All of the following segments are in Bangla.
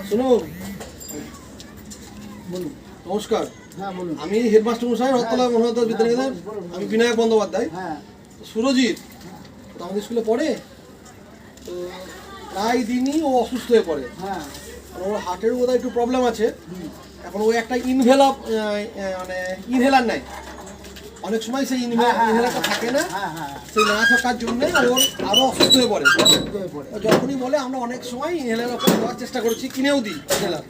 শুনুন, বলুন। নমস্কার। হ্যাঁ বলুন। আমি হেডমাস্টার মশাই, রথতলা মনোহর বিদ্যানিকেতন। আমি বিনায়ক বন্দ্যোপাধ্যায়। হ্যাঁ সুরজিৎ তো আমাদের স্কুলে পড়ে, তো প্রায় দিনই ও অসুস্থ হয়ে পড়ে। হ্যাঁ ওর হার্টের বোধহয় একটু প্রবলেম আছে। এখন ও একটা মানে ইনহেলার নেয়। অনেক সময় সেই ইনহেলারটা থাকে না, হ্যাঁ হ্যাঁ সেই না থাকার জন্য ওর আরও অসুস্থ হয়ে পড়ে। হয়ে পড়ে। যখনই বলে আমরা অনেক সময় ইনহেলার ওকে দেওয়ার চেষ্টা করেছি, কিনেও দিই ইনহেলার।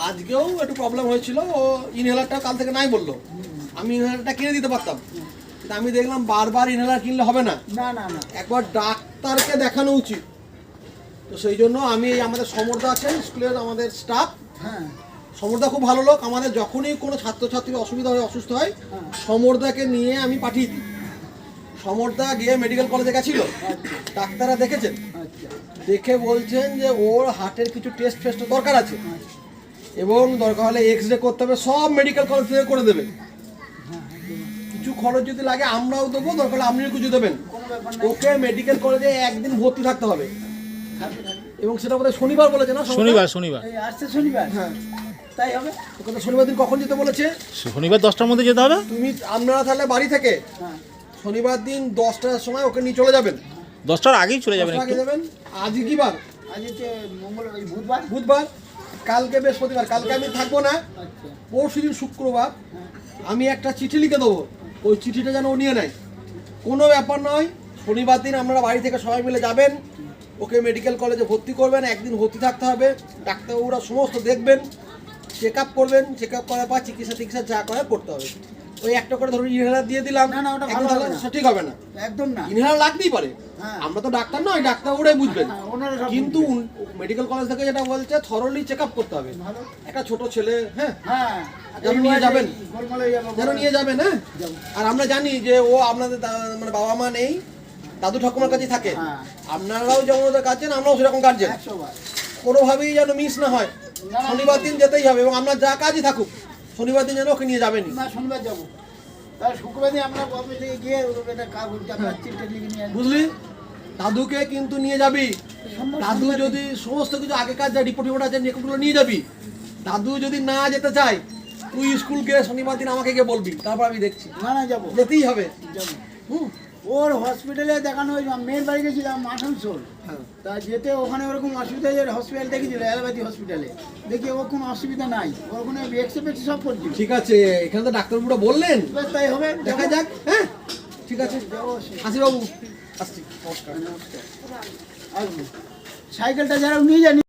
আজকেও একটু প্রবলেম হয়েছিল, ও ইনহেলারটা কাল থেকে নাই বললো। আমি ইনহেলারটা কিনে দিতে পারতাম, কিন্তু আমি দেখলাম বারবার ইনহেলার কিনলে হবে না, না না না একবার ডাক্তারকে দেখানো উচিত। তো সেই জন্য আমি আমাদের সমরদা আছেন স্কুলের আমাদের স্টাফ, হ্যাঁ সমরদা খুব ভালো লোক। আমাদের যখনই কোনো ছাত্রছাত্রীর অসুবিধা হয়, অসুস্থ হয়, হ্যাঁ। সমরদাকে নিয়ে আমি পাঠিয়ে দিই। সমরদা গিয়ে মেডিকেল কলেজে গেছিল, আচ্ছা ডাক্তাররা দেখেছেন, আচ্ছা দেখে বলছেন যে ওর হার্টের কিছু টেস্ট ফেস্ট দরকার আছে, এবং দরকার হলে এক্স রে করতে হবে, সব মেডিকেল কলেজ থেকে করে দেবে। কিছু খরচ যদি লাগে আমরাও দেবো, দরকার হলে আপনিও কিছু দেবেন। কোনো ব্যাপার না। ওকে মেডিকেল কলেজে একদিন ভর্তি থাকতে হবে, এবং সেটা বোধহয় শনিবার বলেছে না? শনিবার এই আসছে শনিবার। হ্যাঁ, তাই হবে। ওকে তো শনিবার দিন কখন যেতে বলেছে? শনিবার 10টার মধ্যে যেতে হবে। আপনারা তাহলে বাড়ি থেকে হ্যাঁ শনিবার দিন 10টার সময় ওকে নিয়ে চলে যাবেন। 10টার আগেই চলে যাবেন 10টার আগে একটু। যাবেন। আজ কি বার? আজ হচ্ছে মঙ্গল, ওই বুধবার। বুধবার। কালকে বৃহস্পতিবার, কালকে আমি থাকবো না। আচ্ছা পরশু দিন শুক্রবার হ্যাঁ আমি একটা চিঠি লিখে দেবো, ওই চিঠিটা যেন ও নিয়ে নেয়। কোনো ব্যাপার নয়, শনিবার দিন আপনারা বাড়ি থেকে সবাই মিলে যাবেন, ওকে মেডিকেল কলেজে ভর্তি করবেন। একদিন ভর্তি থাকতে হবে, ডাক্তারবাবুরা সমস্ত দেখবেন, চেক আপ করবেন, চেক আপ করার পর চিকিৎসা যা করে করতে হবে। ওই একটা করে ধরুন ইনহেলার দিয়ে দিলাম, না, না, ওটা একদিন ভালো হবে তাহলে না। সঠিক হবে না। একদম না। ইনহেলার লাগতেই পারে, হ্যাঁ। আমরা তো ডাক্তার নয়, ডাক্তারবাবুরাই বুঝবেন। হ্যাঁ, ওনারা সব কিন্তু মেডিকেল কলেজ থেকে যেটা বলছে, থরলি চেক আপ করতে হবে। ভালো। একটা ছোট ছেলে, হ্যাঁ, হ্যাঁ যেন নিয়ে যাবেন, গোলমাল হয়ে যাবে। যেন নিয়ে যাবেন। হ্যাঁ, যাবো। আর আমরা জানি যে ও আপনাদের মানে বাবা মা নেই, দাদু ঠাকুমার কাছে থাকে। হ্যাঁ। আপনারাও যেমন ওদের কাছেন, আমরাও সেরকম কাটছেন। 100 বার। কোনোভাবেই যেন মিস না হয়। না, না, শনিবার দিন যেতেই হবে, এবং আপনার যা কাজই থাকুক, শনিবার দিন যেন ওকে নিয়ে যাবেনই। না শনিবার যাবো। তাহলে শুক্রবার দিন আমরা অফিস থেকে গিয়ে একটা কাগজ আপনার চিঠি লিখে নিয়ে আসবো। বুঝলি? দাদুকে কিন্তু নিয়ে যাবি। সম্ভব দাদু শনিবার যদি সমস্ত কিছু আগেকার যা রিপোর্ট আছে রেকর্ডগুলো নিয়ে যাবি। দাদু যদি না যেতে চায়, তুই স্কুলকে শনিবার দিন আমাকে গিয়ে বলবি, তারপর আমি দেখছি। না না যাবো যেতেই হবে। যাবো। হুম, ওর হসপিটালে দেখানো হয়েছিল, মেয়ের বাড়ি গেছিলাম আসানসোল। হ্যাঁ। তা যেতে ওখানে ওরকম অসুবিধা হয়েছে, হসপিটাল দেখেছিল অ্যালোপ্যাথি হসপিটালে, দেখি ওর কোনো অসুবিধা নাই, ওর ওখানে এক্সপেক্ট সব করছিল। ঠিক আছে, এখানে তো ডাক্তারবাবুরা বললেন, বেশ তাই হবে, দেখা যাক। হ্যাঁ, ঠিক আছে, যাবো। আসি বাবু, আসছি, নমস্কার। নমস্কার। আসবো। সাইকেলটা যারা নিয়ে জানি